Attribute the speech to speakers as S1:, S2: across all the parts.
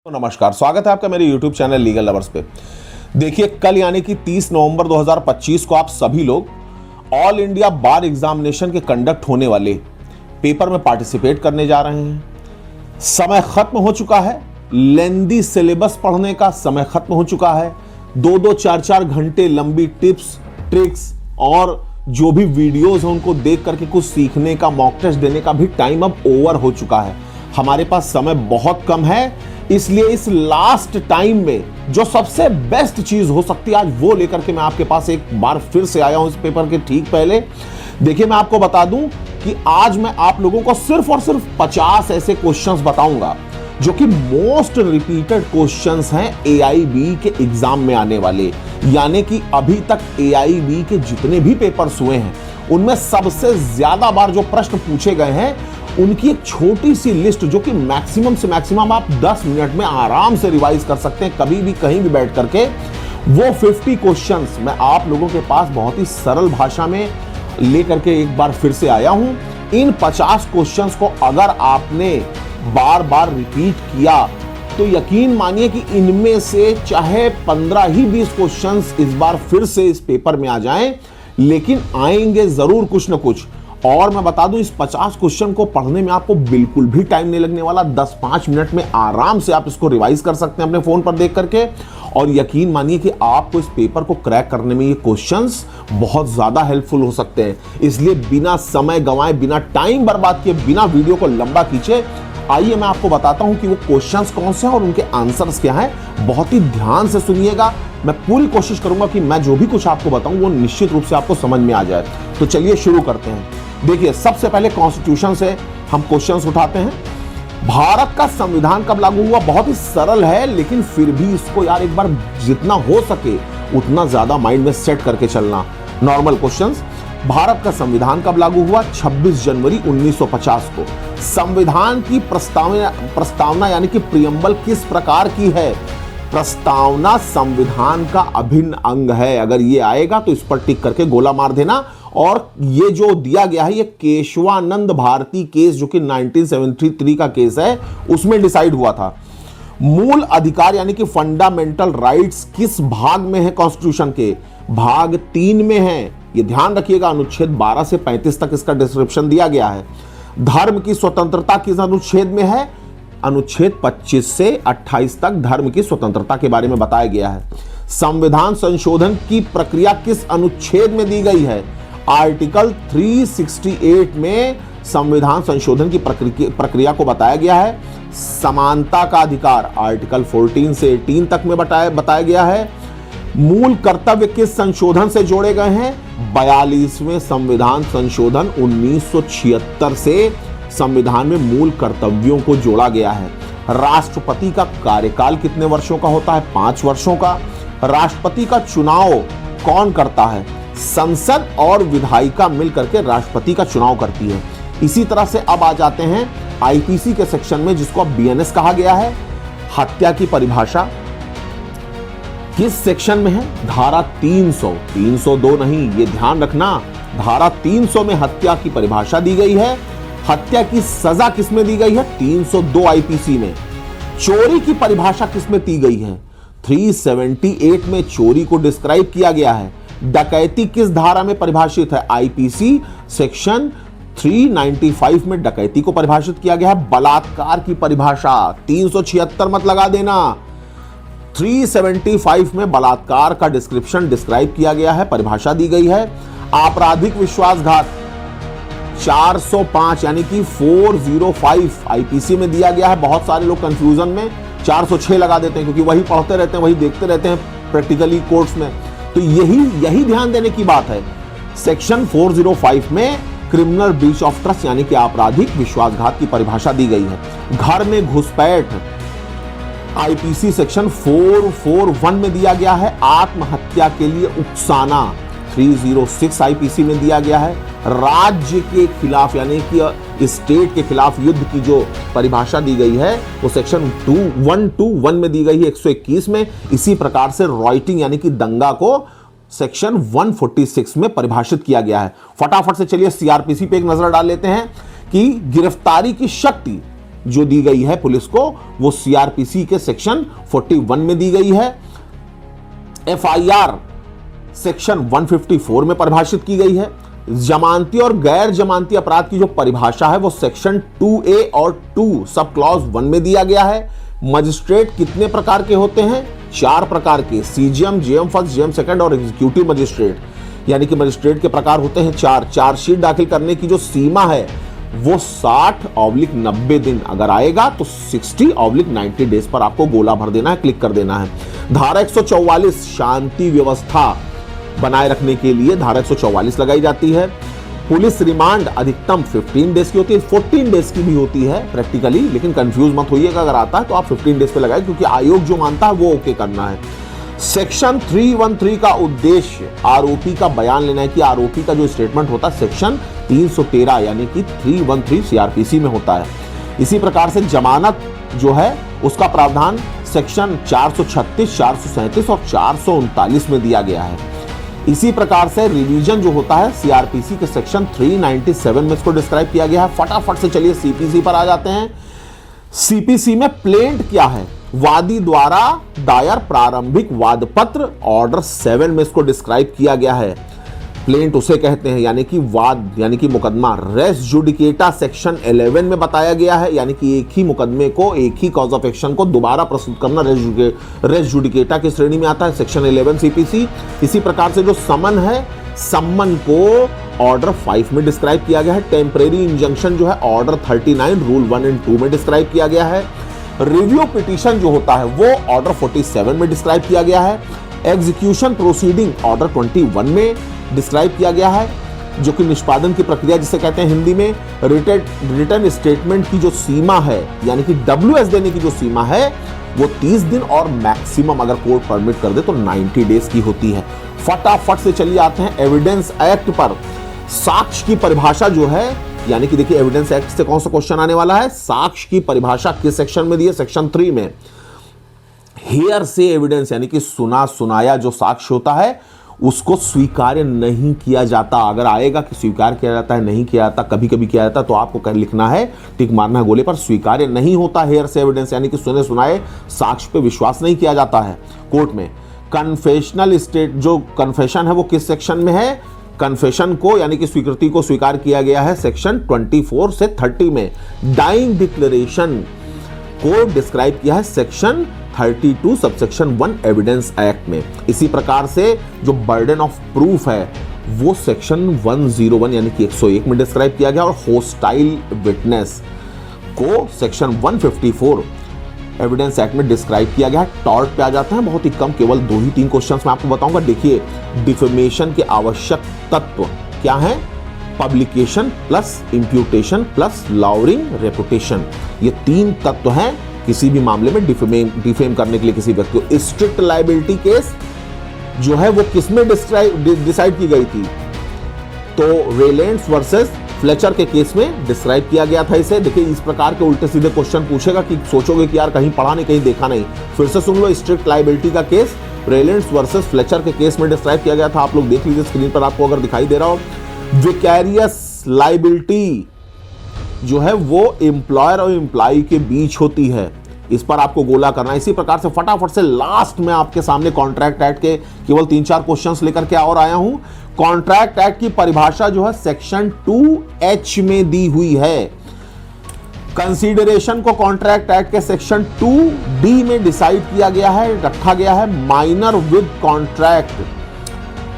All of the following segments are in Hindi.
S1: तो नमस्कार, स्वागत है आपका मेरे YouTube चैनल लीगल लवर्स पे। देखिए, कल यानी कि 30 नवंबर 2025 को आप सभी लोग ऑल इंडिया बार एग्जामिनेशन के कंडक्ट होने वाले पेपर में पार्टिसिपेट करने जा रहे हैं। समय खत्म हो चुका है, लेंदी सिलेबस पढ़ने का समय खत्म हो चुका है। 2-2, 4-4 घंटे लंबी टिप्स, ट्रिक्स और जो भी वीडियोस हैं उनको देख करके कुछ सीखने का, मॉक टेस्ट देने का भी टाइम अब ओवर हो चुका है। हमारे पास समय बहुत कम है, इसलिए इस लास्ट टाइम में जो सबसे बेस्ट चीज हो सकती है आज वो लेकर के मैं आपके पास एक बार फिर से आया हूं इस पेपर के ठीक पहले। देखिए, मैं आपको बता दूं कि आज मैं आप लोगों को सिर्फ और सिर्फ 50 ऐसे क्वेश्चंस बताऊंगा जो कि मोस्ट रिपीटेड क्वेश्चंस हैं AIB के एग्जाम में आने वाले। यानी कि अभी तक AIB के जितने भी पेपर्स हुए हैं उनमें सबसे ज्यादा बार जो प्रश्न पूछे गए हैं उनकी एक छोटी सी लिस्ट, जो कि मैक्सिमम से मैक्सिमम आप 10 मिनट में आराम से रिवाइज कर सकते हैं कभी भी कहीं भी बैठ करके। वो 50 क्वेश्चंस मैं आप लोगों के पास बहुत ही सरल भाषा में लेकर के एक बार फिर से आया हूं। इन 50 क्वेश्चंस को अगर आपने बार बार रिपीट किया तो यकीन मानिए कि इनमें से चाहे 15 ही 20 क्वेश्चंस इस बार फिर से इस पेपर में आ जाएं, लेकिन आएंगे जरूर कुछ न कुछ। और मैं बता दूं, इस 50 क्वेश्चन को पढ़ने में आपको बिल्कुल भी टाइम नहीं लगने वाला। 10-5 मिनट में आराम से आप इसको रिवाइज कर सकते हैं अपने फोन पर देख करके। और यकीन मानिए कि आपको इस पेपर को क्रैक करने में ये क्वेश्चंस बहुत ज्यादा हेल्पफुल हो सकते हैं। इसलिए बिना समय गंवाए, बिना टाइम बर्बाद किए, बिना वीडियो को लंबा खींचे, आइए मैं आपको बताता हूं कि वो क्वेश्चंस कौन से हैं और उनके आंसर्स क्या हैं। बहुत ही ध्यान से सुनिएगा। मैं पूरी कोशिश करूंगा कि मैं जो भी कुछ आपको बताऊं वो निश्चित रूप से आपको समझ में आ जाए। तो चलिए शुरू करते हैं। देखिए, सबसे पहले कॉन्स्टिट्यूशन से हम क्वेश्चंस उठाते हैं। भारत का संविधान कब लागू हुआ? बहुत ही सरल है, लेकिन फिर भी इसको यार एक बार जितना हो सके उतना ज्यादा माइंड में सेट करके चलना। Normal questions. भारत का संविधान कब लागू हुआ? 26 जनवरी 1950 को। संविधान की प्रस्तावना यानी कि प्रियम्बल किस प्रकार की है? प्रस्तावना संविधान का अभिन्न अंग है। अगर ये आएगा तो इस पर टिक करके गोला मार देना। और ये जो दिया गया है ये केशवानंद भारती केस, जो कि 1973 का केस है, उसमें डिसाइड हुआ था। मूल अधिकार यानी कि फंडामेंटल राइट्स किस भाग में है कॉन्स्टिट्यूशन के? भाग 3 में है। ये ध्यान रखिएगा, अनुच्छेद 12 से 35 तक इसका डिस्क्रिप्शन दिया गया है। धर्म की स्वतंत्रता किस अनुच्छेद में है? अनुच्छेद 25 से 28 तक धर्म की स्वतंत्रता के बारे में बताया गया है। संविधान संशोधन की प्रक्रिया किस अनुच्छेद में दी गई है? आर्टिकल 368 में संविधान संशोधन की प्रक्रिया को बताया गया है। समानता का अधिकार आर्टिकल 14 से 18 तक में बताया गया है। मूल कर्तव्य किस संशोधन से जोड़े गए हैं? 42वें संविधान संशोधन 1976 से संविधान में मूल कर्तव्यों को जोड़ा गया है। राष्ट्रपति का कार्यकाल कितने वर्षों का होता है? 5 वर्षों का। राष्ट्रपति का चुनाव कौन करता है? संसद और विधायिका मिलकर के राष्ट्रपति का चुनाव करती है। इसी तरह से अब आ जाते हैं IPC के सेक्शन में, जिसको अब BNS कहा गया है। हत्या की परिभाषा किस सेक्शन में है? धारा 300, 302 नहीं, ये ध्यान रखना। धारा 300 में हत्या की परिभाषा दी गई है। हत्या की सजा किसमें दी गई है? 302 IPC में। चोरी की परिभाषा किसमें दी गई है? 378 में चोरी को डिस्क्राइब किया गया है। डकैती किस धारा में परिभाषित है? IPC सेक्शन 395 में डकैती को परिभाषित किया गया है। बलात्कार की परिभाषा 376 मत लगा देना, 375 में बलात्कार का डिस्क्राइब किया गया है, परिभाषा दी गई है। आपराधिक विश्वासघात 405 यानी कि 405 IPC में दिया गया है। बहुत सारे लोग कंफ्यूजन में 406 लगा देते हैं, क्योंकि वही पढ़ते रहते हैं, वही देखते रहते हैं प्रैक्टिकली कोर्ट्स में। तो यही ध्यान देने की बात है। सेक्शन 405 में क्रिमिनल ब्रीच ऑफ ट्रस्ट यानी कि आपराधिक विश्वासघात की परिभाषा दी गई है। घर में घुसपैठ IPC सेक्शन 441 में दिया गया है। आत्महत्या के लिए उकसाना 306 IPC में दिया गया है। राज्य के खिलाफ यानी कि स्टेट के खिलाफ युद्ध की जो परिभाषा दी गई है वो सेक्शन 121 में दी गई है 121 में। इसी प्रकार से रॉयटिंग यानी कि दंगा को सेक्शन 146 में परिभाषित किया गया है। फटाफट से चलिए CRPC पे एक नजर डाल लेते हैं कि गिरफ्तारी की शक्ति जो दी गई है पुलिस को वो सीआरपीसी के सेक्शन 41 में दी गई है। एफआईआर सेक्शन 154 में परिभाषित की गई है। जमानती और गैर जमानती अपराध की जो परिभाषा है वो सेक्शन 2A और 2 सब क्लॉज 1 में दिया गया है। मजिस्ट्रेट कितने प्रकार के होते हैं? 4 प्रकार के, CGM, JM first, JM second और एग्जीक्यूटिव मजिस्ट्रेट, यानी कि मजिस्ट्रेट के प्रकार होते हैं 4। चार्जशीट दाखिल करने की जो सीमा है वो 60/90 दिन, अगर आएगा तो 60/90 डेज पर आपको गोला भर देना है, क्लिक कर देना है। धारा 144 शांति व्यवस्था बनाए रखने के लिए धारा 144 लगाई जाती है। पुलिस रिमांड अधिकतम 15 डेज की होती है, 14 डेज की भी होती है प्रैक्टिकली, लेकिन कंफ्यूज मत होइएगा, अगर आता है तो आप 15 डेज पे लगाए, क्योंकि आयोग जो मानता है वो ओके करना है। सेक्शन 313 का उद्देश्य आरोपी का बयान लेना है कि आरोपी का जो स्टेटमेंट होता है सेक्शन 313 यानी कि 313 सीआरपीसी में होता है। इसी प्रकार से जमानत जो है उसका प्रावधान सेक्शन 436, 437 और 439 में दिया गया है। इसी प्रकार से रिवीजन जो होता है सीआरपीसी के सेक्शन 397 में इसको डिस्क्राइब किया गया है। फटाफट से चलिए सीपीसी पर आ जाते हैं। सीपीसी में प्लेंट क्या है? वादी द्वारा दायर प्रारंभिक वाद पत्र, ऑर्डर 7 में इसको डिस्क्राइब किया गया है। प्लेंट उसे कहते हैं यानी कि वाद यानी कि मुकदमा। रेस जुडिकेटा सेक्शन 11 में बताया गया है, यानी कि एक ही मुकदमे को, एक ही कॉज ऑफ एक्शन को दोबारा प्रस्तुत करना रेस जुडिकेटा की श्रेणी में आता है, सेक्शन 11 सीपीसी। इसी प्रकार से जो समन है, सम्मन को ऑर्डर 5 में डिस्क्राइब किया गया है। टेम्परेरी इंजंक्शन जो है ऑर्डर 39 रूल 1 एंड 2 में डिस्क्राइब किया गया है। रिव्यू पिटीशन जो होता है वो ऑर्डर 47 में डिस्क्राइब किया गया है। एग्जीक्यूशन प्रोसीडिंग ऑर्डर 21 में डिस्क्राइब किया गया है, जो कि निष्पादन की प्रक्रिया जिसे कहते हैं हिंदी में। रिटर्न स्टेटमेंट की जो सीमा है यानी कि WS देने की जो सीमा है वो 30 दिन और मैक्सिमम अगर कोर्ट परमिट कर दे तो 90 डेज की होती है। फटाफट से चलिए आते हैं एविडेंस एक्ट पर। साक्ष्य की परिभाषा जो है, यानी कि देखिए एविडेंस एक्ट से कौन सा क्वेश्चन आने वाला है। साक्ष्य की परिभाषा किस सेक्शन में दी है? सेक्शन 3 में। हेयर से एविडेंस यानी कि सुना सुनाया जो साक्ष्य होता है उसको स्वीकार्य नहीं किया जाता। अगर आएगा कि स्वीकार किया जाता है, नहीं किया जाता, कभी कभी किया जाता, तो आपको लिखना है, टिक मारना है गोले पर, स्वीकार्य नहीं होता हेयर से एविडेंस, यानी कि सुने सुनाए साक्ष्य पे विश्वास नहीं किया जाता है कोर्ट में। कन्फेशनल स्टेट जो कन्फेशन है वो किस सेक्शन में है? कन्फेशन को यानी कि स्वीकृति को स्वीकार किया गया है सेक्शन 24 से 30 में। डाइंग डिक्लेरेशन को डिस्क्राइब किया है सेक्शन 32 सबसेक्शन 1 एविडेंस एक्ट में। इसी प्रकार से जो बर्डन ऑफ प्रूफ है वो सेक्शन 101 यानी कि 101 में डिस्क्राइब किया गया, और होस्टाइल विटनेस को सेक्शन 154 एविडेंस एक्ट में डिस्क्राइब किया गया है। टॉर्ट पे आ जाते हैं, बहुत ही कम, केवल 2 ही 3 क्वेश्चंस मैं आपको बताऊंगा। देखिए डिफेमेशन के आवश्यक तत्व क्या हैं? Publication plus imputation plus lowering reputation, ये 3 तत्व हैं किसी भी मामले में डिफेम करने के लिए किसी व्यक्ति को। स्ट्रिक्ट लायबिलिटी केस जो है वो किसमें डिसाइड की गई थी? तो रेलेंट्स वर्सेस फ्लेचर के केस में डिस्क्राइब किया गया था इसे। देखिए इस प्रकार के उल्टे सीधे क्वेश्चन पूछेगा कि सोचोगे कि यार कहीं पढ़ा नहीं, कहीं देखा नहीं, फिर से सुन लो। स्ट्रिक्ट लायबिलिटी का केस रेलेंट्स वर्सेस फ्लेचर के केस में डिस्क्राइब किया गया था। आप लोग देख लीजिए स्क्रीन पर आपको अगर दिखाई दे रहा हो। विकैरियस लायबिलिटी जो है वो एम्प्लॉयर और एम्प्लॉय के बीच होती है, इस पर आपको गोला करना है। इसी प्रकार से फटाफट से लास्ट में आपके सामने कॉन्ट्रैक्ट एक्ट के केवल 3-4 क्वेश्चंस लेकर के और आया हूं। कॉन्ट्रैक्ट एक्ट की परिभाषा जो है सेक्शन 2H में दी हुई है। कंसीडरेशन को कॉन्ट्रैक्ट एक्ट के सेक्शन 2D में डिसाइड किया गया है, रखा गया है। माइनर विद कॉन्ट्रैक्ट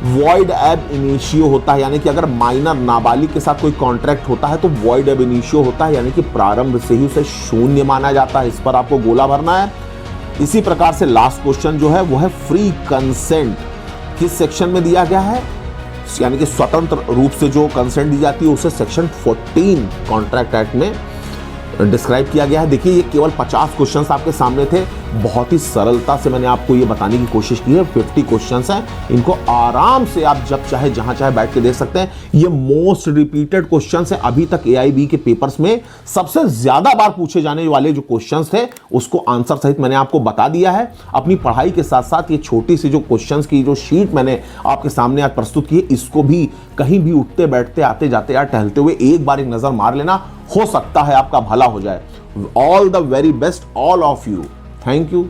S1: वॉइड एब इनिशियो होता है, यानी कि अगर माइनर नाबालिग के साथ कोई कॉन्ट्रैक्ट होता है तो वॉइड एब इनिशियो होता है, यानी कि प्रारंभ से ही उसे शून्य माना जाता है। इस पर आपको गोला भरना है। इसी प्रकार से लास्ट क्वेश्चन जो है वो है फ्री कंसेंट किस सेक्शन में दिया गया है? यानी कि स्वतंत्र रूप से जो कंसेंट दी जाती है उसे सेक्शन 14 कॉन्ट्रैक्ट एक्ट में डिस्क्राइब किया गया है। देखिए ये केवल 50 क्वेश्चंस आपके सामने थे, बहुत ही सरलता से मैंने आपको ये बताने की कोशिश की है। 50 क्वेश्चंस हैं, इनको आराम से आप जब चाहे जहां चाहे बैठ के देख सकते हैं। ये मोस्ट रिपीटेड क्वेश्चंस हैं अभी तक AIB के पेपर्स में। सबसे ज्यादा बार पूछे जाने वाले जो क्वेश्चंस थे उसको आंसर सहित मैंने आपको बता दिया है। अपनी पढ़ाई के साथ साथ ये छोटी सी जो क्वेश्चंस की जो शीट मैंने आपके सामने आज प्रस्तुत की है, इसको भी कहीं भी उठते बैठते आते जाते या टहलते हुए एक बार एक नजर मार लेना। हो सकता है आपका भला हो जाए। All the very best all of you. Thank you.